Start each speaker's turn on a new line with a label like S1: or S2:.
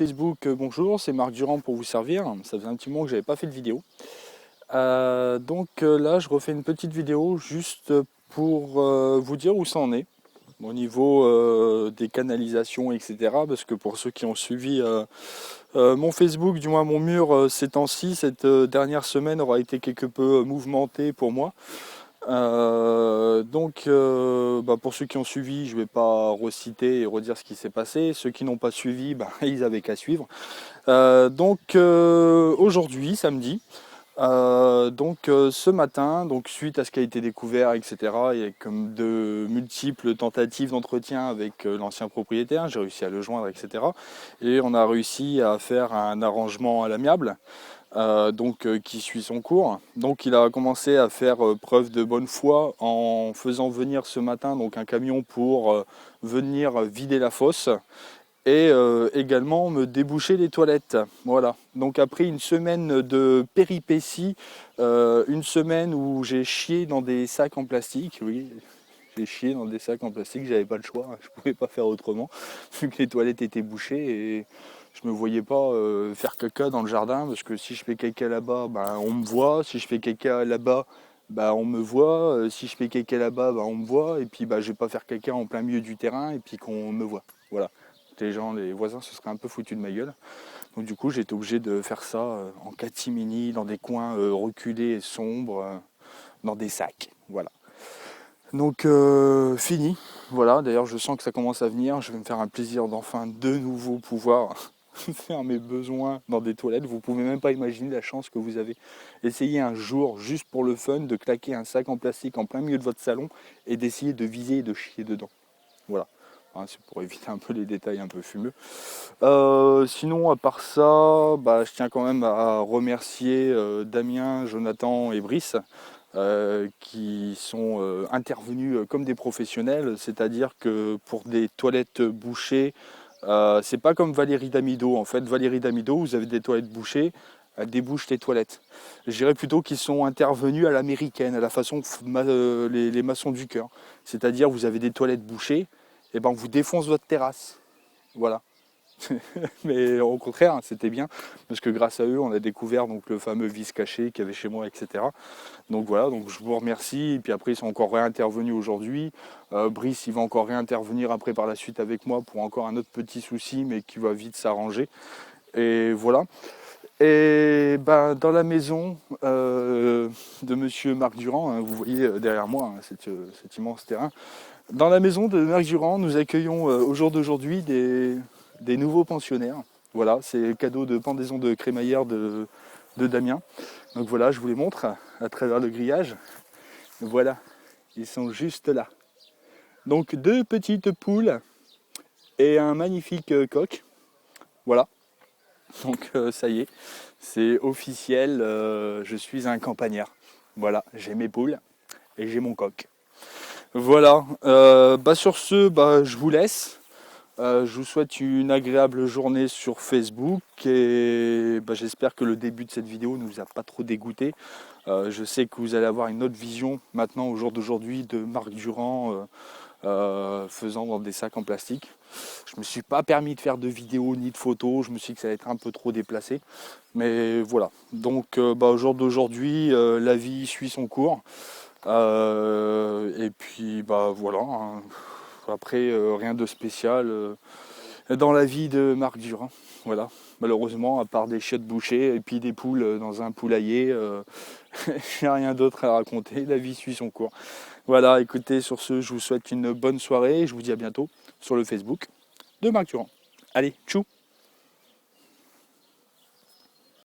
S1: Facebook, bonjour, c'est Marc Durand pour vous servir. Ça faisait un petit moment que j'avais pas fait de vidéo. Là, je refais une petite vidéo juste pour vous dire où ça en est au niveau des canalisations, etc. Parce que pour ceux qui ont suivi mon Facebook, du moins mon mur ces temps-ci, cette dernière semaine aura été quelque peu mouvementée pour moi. Pour ceux qui ont suivi, je ne vais pas reciter et redire ce qui s'est passé. Ceux qui n'ont pas suivi, ils avaient qu'à suivre. Aujourd'hui, samedi, ce matin, suite à ce qui a été découvert, etc., il y a comme de multiples tentatives d'entretien avec l'ancien propriétaire, j'ai réussi à le joindre, etc. Et on a réussi à faire un arrangement à l'amiable. Qui suit son cours. Donc il a commencé à faire preuve de bonne foi en faisant venir ce matin un camion pour venir vider la fosse et également me déboucher les toilettes. Voilà. Donc après une semaine de péripéties, une semaine où j'ai chié dans des sacs en plastique, oui. J'ai chié dans des sacs en plastique, j'avais pas le choix, je pouvais pas faire autrement, vu que les toilettes étaient bouchées et je me voyais pas faire caca dans le jardin, parce que si je fais caca là-bas, on me voit, si je fais caca là-bas, on me voit, si je fais caca là-bas, on me voit, et puis je vais pas faire caca en plein milieu du terrain et puis qu'on me voit. Voilà. Les voisins se seraient un peu foutus de ma gueule. Donc du coup j'étais obligé de faire ça en catimini, dans des coins reculés et sombres, dans des sacs. Voilà. Donc fini, voilà, d'ailleurs je sens que ça commence à venir, je vais me faire un plaisir d'enfin de nouveau pouvoir faire mes besoins dans des toilettes. Vous pouvez même pas imaginer la chance que vous avez. Essayez un jour, juste pour le fun, de claquer un sac en plastique en plein milieu de votre salon et d'essayer de viser et de chier dedans. Voilà, c'est pour éviter un peu les détails un peu fumeux. Sinon, à part ça, je tiens quand même à remercier Damien, Jonathan et Brice, qui sont intervenus comme des professionnels, c'est-à-dire que pour des toilettes bouchées, c'est pas comme Valérie Damido. En fait, Valérie Damido, vous avez des toilettes bouchées, elle débouche les toilettes. Je dirais plutôt qu'ils sont intervenus à l'américaine, à la façon les maçons du cœur. C'est-à-dire, vous avez des toilettes bouchées, et on vous défonce votre terrasse. Voilà. Mais au contraire, c'était bien, parce que grâce à eux, on a découvert le fameux vis caché qu'il y avait chez moi, etc. Donc voilà, donc je vous remercie. Et puis après, ils sont encore réintervenus aujourd'hui. Brice, il va encore réintervenir après par la suite avec moi pour encore un autre petit souci, mais qui va vite s'arranger. Et voilà. Et dans la maison de monsieur Marc Durand, vous voyez derrière moi cet immense terrain. Dans la maison de Marc Durand, nous accueillons au jour d'aujourd'hui des nouveaux pensionnaires. Voilà, c'est cadeau de pendaison de crémaillère de Damien. Donc voilà, je vous les montre à travers le grillage. Voilà, ils sont juste là. Donc 2 petites poules et un magnifique coq. Voilà, donc ça y est, c'est officiel, je suis un campagnard. Voilà, j'ai mes poules et j'ai mon coq. Voilà, sur ce, je vous laisse. Je vous souhaite une agréable journée sur Facebook et j'espère que le début de cette vidéo ne vous a pas trop dégoûté. Je sais que vous allez avoir une autre vision maintenant au jour d'aujourd'hui de Marc Durand faisant dans des sacs en plastique. Je me suis pas permis de faire de vidéos ni de photos, je me suis dit que ça allait être un peu trop déplacé. Mais voilà, donc au jour d'aujourd'hui, la vie suit son cours. Et puis voilà. Après, rien de spécial dans la vie de Marc Durand. Voilà. Malheureusement, à part des chiottes bouchées et puis des poules dans un poulailler, il n'y a rien d'autre à raconter. La vie suit son cours. Voilà, écoutez, sur ce, je vous souhaite une bonne soirée et je vous dis à bientôt sur le Facebook de Marc Durand. Allez, tchou!